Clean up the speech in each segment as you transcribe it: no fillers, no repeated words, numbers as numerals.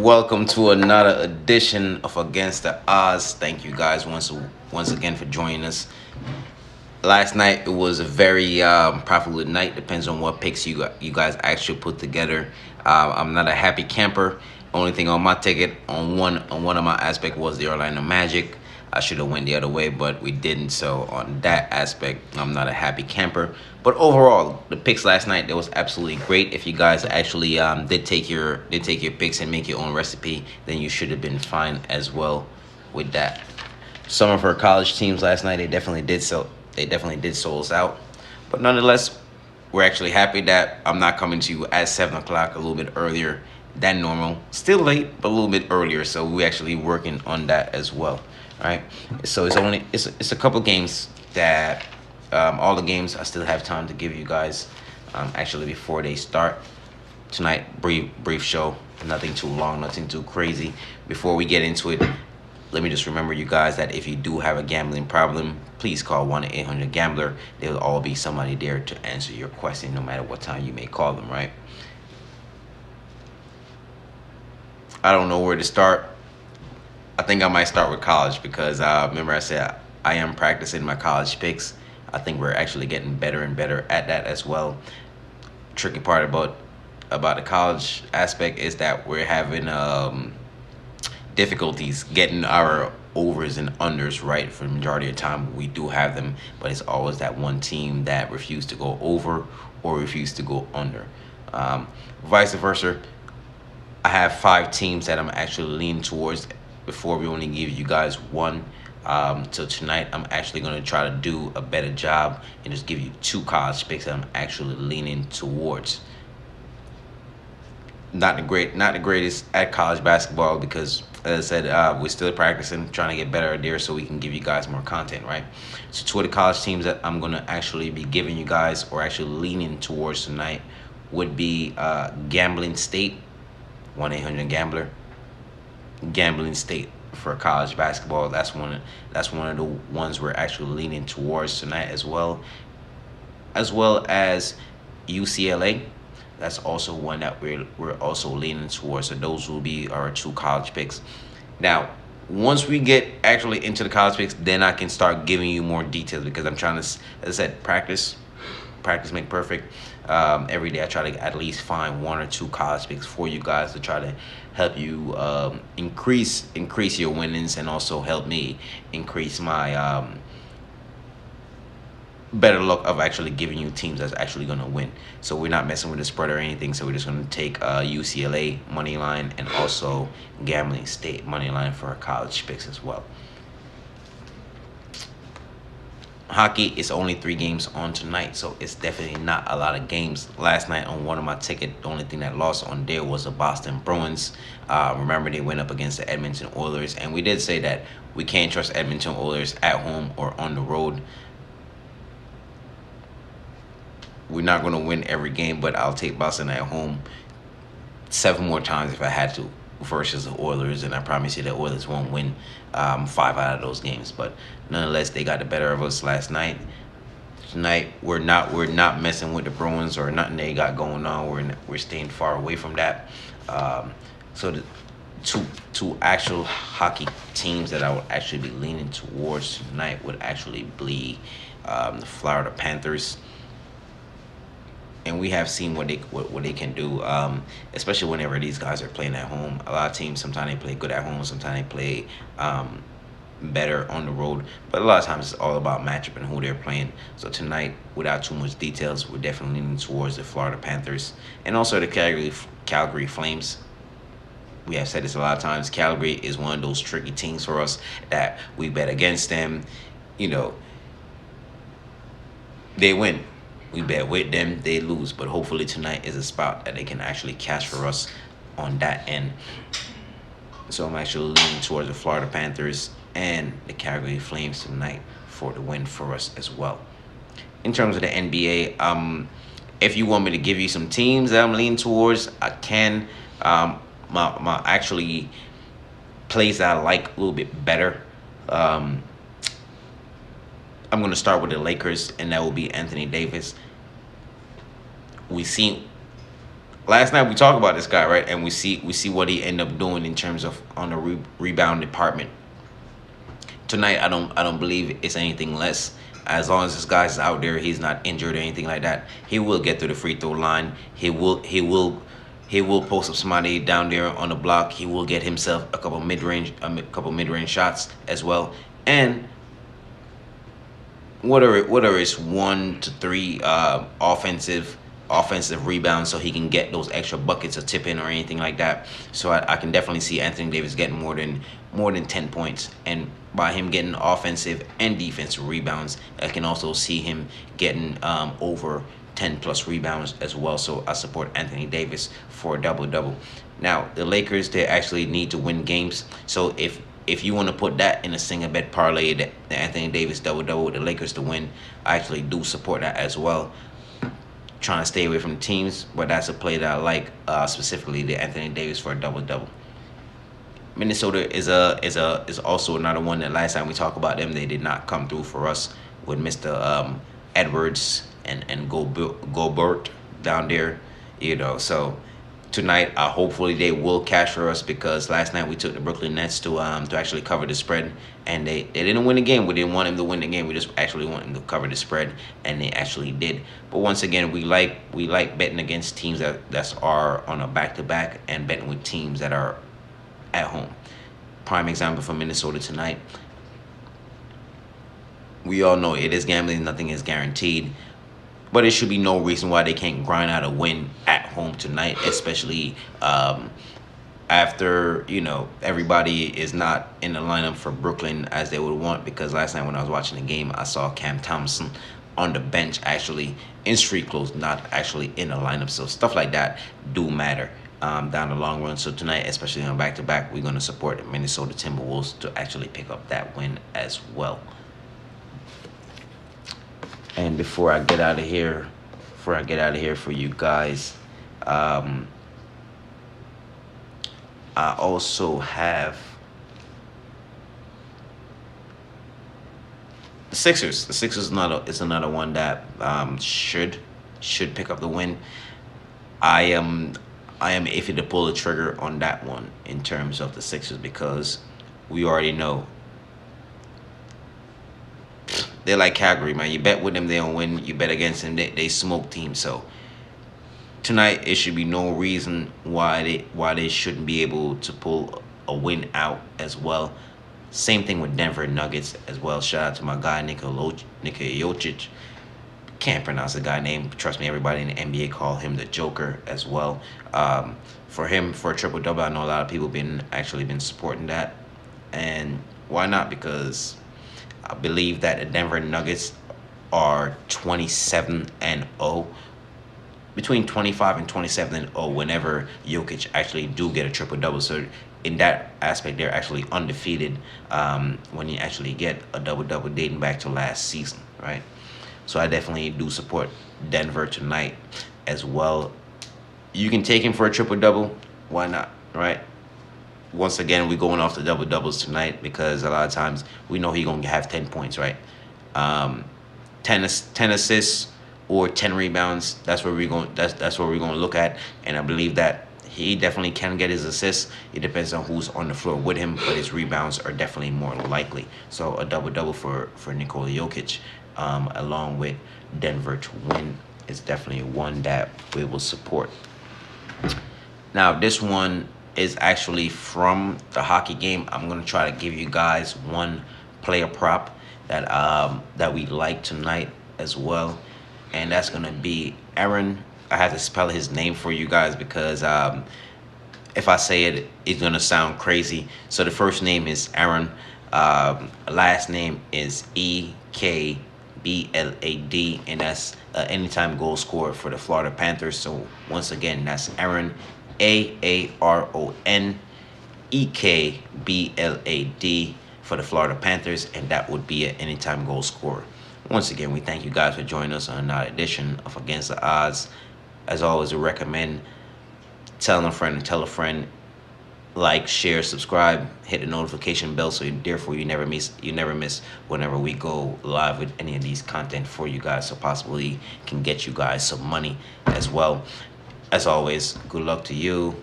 Welcome to another edition of Against the Odds. Thank you guys once again for joining us. Last night it was a very profitable night. Depends on what picks you guys actually put together. I'm not a happy camper. Only thing on my ticket on one of my aspect was the Orlando Magic. I should have went the other way, but we didn't. So on that aspect, I'm not a happy camper. But overall, the picks last night, that was absolutely great. If you guys actually did take your picks and make your own recipe, then you should have been fine as well with that. Some of our college teams last night, they definitely did sold us out. But nonetheless, we're actually happy that I'm not coming to you at 7 o'clock, a little bit earlier than normal. Still late, but a little bit earlier. So we're actually working on that as well. All right. So it's a couple games that all the games I still have time to give you guys actually before they start tonight. Brief show, nothing too long, nothing too crazy. Before we get into it, let me just remember you guys that if you do have a gambling problem, please call 1-800-GAMBLER. There will all be somebody there to answer your question, no matter what time you may call them, right? I don't know where to start. I think I might start with college because remember I said I am practicing my college picks. I think we're actually getting better and better at that as well. Tricky part about the college aspect is that we're having difficulties getting our overs and unders right for the majority of the time. We do have them, but it's always that one team that refused to go over or refused to go under. Vice versa, I have 5 teams that I'm actually leaning towards. Before we only give you guys one. So tonight I'm actually going to try to do a better job and just give you 2 college picks that I'm actually leaning towards. Not the greatest at college basketball because, as I said, we're still practicing, trying to get better there so we can give you guys more content, right? So 2 of the college teams that I'm going to actually be giving you guys or actually leaning towards tonight would be Gambling State, 1-800-GAMBLER. Gambling State for college basketball. That's one of the ones we're actually leaning towards tonight as well as UCLA. That's also one that we're also leaning towards. So those will be our 2 college picks. Now, once we get actually into the college picks, then I can start giving you more details because I'm trying to, as I said, practice make perfect. Every day I try to at least find 1 or 2 college picks for you guys to try to help you increase your winnings and also help me increase my better luck of actually giving you teams that's actually going to win. So we're not messing with the spread or anything. So we're just going to take UCLA money line and also Gambling State money line for our college picks as well. Hockey is only 3 games on tonight, so it's definitely not a lot of games. Last night on one of my tickets, the only thing that lost on there was the Boston Bruins. Remember, they went up against the Edmonton Oilers, and we did say that we can't trust Edmonton Oilers at home or on the road. We're not going to win every game, but I'll take Boston at home 7 more times if I had to versus the Oilers, and I promise you the Oilers won't win 5 out of those games. But nonetheless, they got the better of us last night. Tonight we're not messing with the Bruins or nothing they got going on. We're staying far away from that. So the two actual hockey teams that I would actually be leaning towards tonight would actually be the Florida Panthers. And we have seen what they can do, especially whenever these guys are playing at home. A lot of teams, sometimes they play good at home, sometimes they play better on the road. But a lot of times it's all about matchup and who they're playing. So tonight, without too much details, we're definitely leaning towards the Florida Panthers and also the Calgary Flames. We have said this a lot of times. Calgary is one of those tricky teams for us that we bet against them. You know, they win. We bet with them, they lose. But hopefully tonight is a spot that they can actually cash for us on that end. So I'm actually leaning towards the Florida Panthers and the Calgary Flames tonight for the win for us as well. In terms of the NBA, if you want me to give you some teams that I'm leaning towards, I can. My actually plays that I like a little bit better. I'm going to start with the Lakers, and that will be Anthony Davis. We seen last night we talked about this guy, right? And we see what he ended up doing in terms of on the rebound department. Tonight, I don't believe it's anything less. As long as this guy's out there, he's not injured or anything like that. He will get to the free throw line. He will post up somebody down there on the block. He will get himself a couple mid-range shots as well. And whether it's 1 to 3 offensive rebounds, so he can get those extra buckets of tip in or anything like that. So I can definitely see Anthony Davis getting more than 10 points, and by him getting offensive and defensive rebounds, I can also see him getting over 10 plus rebounds as well. So I support Anthony Davis for a double-double. Now the Lakers, they actually need to win games. So if you want to put that in a single bet parlay, the Anthony Davis double-double with the Lakers to win, I actually do support that as well. Trying to stay away from the teams, but that's a play that I like, specifically the Anthony Davis for a double-double. Minnesota is also another one that last time we talked about them, they did not come through for us with Mr. Edwards and Gobert down there, So tonight, hopefully they will cash for us, because last night we took the Brooklyn Nets to actually cover the spread, and they didn't win the game. We didn't want them to win the game. We just actually want them to cover the spread, and they actually did. But once again, we like betting against teams that are on a back-to-back, and betting with teams that are at home. Prime example for Minnesota tonight. We all know it is gambling. Nothing is guaranteed. But it should be no reason why they can't grind out a win at home tonight, especially after, everybody is not in the lineup for Brooklyn as they would want, because last night when I was watching the game, I saw Cam Thompson on the bench, actually in street clothes, not actually in the lineup. So stuff like that do matter down the long run. So tonight, especially on back-to-back, we're going to support the Minnesota Timberwolves to actually pick up that win as well. And before I get out of here for you guys, I also have the Sixers. The Sixers is another one that should pick up the win. I am iffy to pull the trigger on that one in terms of the Sixers, because we already know they're like Calgary, man. You bet with them, they don't win. You bet against them, they smoke teams. So tonight, it should be no reason why they shouldn't be able to pull a win out as well. Same thing with Denver Nuggets as well. Shout out to my guy Nikola Jokic. Can't pronounce the guy name. Trust me, everybody in the NBA call him the Joker as well. For him, for a triple-double, I know a lot of people been supporting that. And why not? Because I believe that the Denver Nuggets are 27-0. Between 25 and 27-0 whenever Jokic actually do get a triple-double. So in that aspect, they're actually undefeated when you actually get a double-double dating back to last season, right? So I definitely do support Denver tonight as well. You can take him for a triple-double. Why not, right? Once again, we're going off the double-doubles tonight, because a lot of times we know he's going to have 10 points, right? 10 assists or 10 rebounds. That's where we're going. That's what we're going to look at. And I believe that he definitely can get his assists. It depends on who's on the floor with him, but his rebounds are definitely more likely. So a double-double for Nikola Jokic, along with Denver to win, is definitely one that we will support. Now, this one is actually from the hockey game. I'm going to try to give you guys one player prop that we like tonight as well. And that's going to be Aaron. I have to spell his name for you guys, because if I say it, it's going to sound crazy. So the first name is Aaron. Last name is Ekblad. And that's anytime goal scorer for the Florida Panthers. So once again, that's Aaron. Aaron Ekblad for the Florida Panthers, and that would be an anytime goal scorer. Once again, we thank you guys for joining us on another edition of Against the Odds. As always, we recommend telling a friend and tell a friend. Like, share, subscribe, hit the notification bell, so therefore you never miss whenever we go live with any of these content for you guys, so possibly can get you guys some money as well. As always, good luck to you.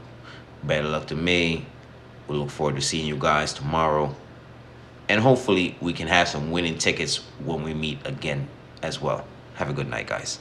Better luck to me. We look forward to seeing you guys tomorrow. And hopefully we can have some winning tickets when we meet again as well. Have a good night, guys.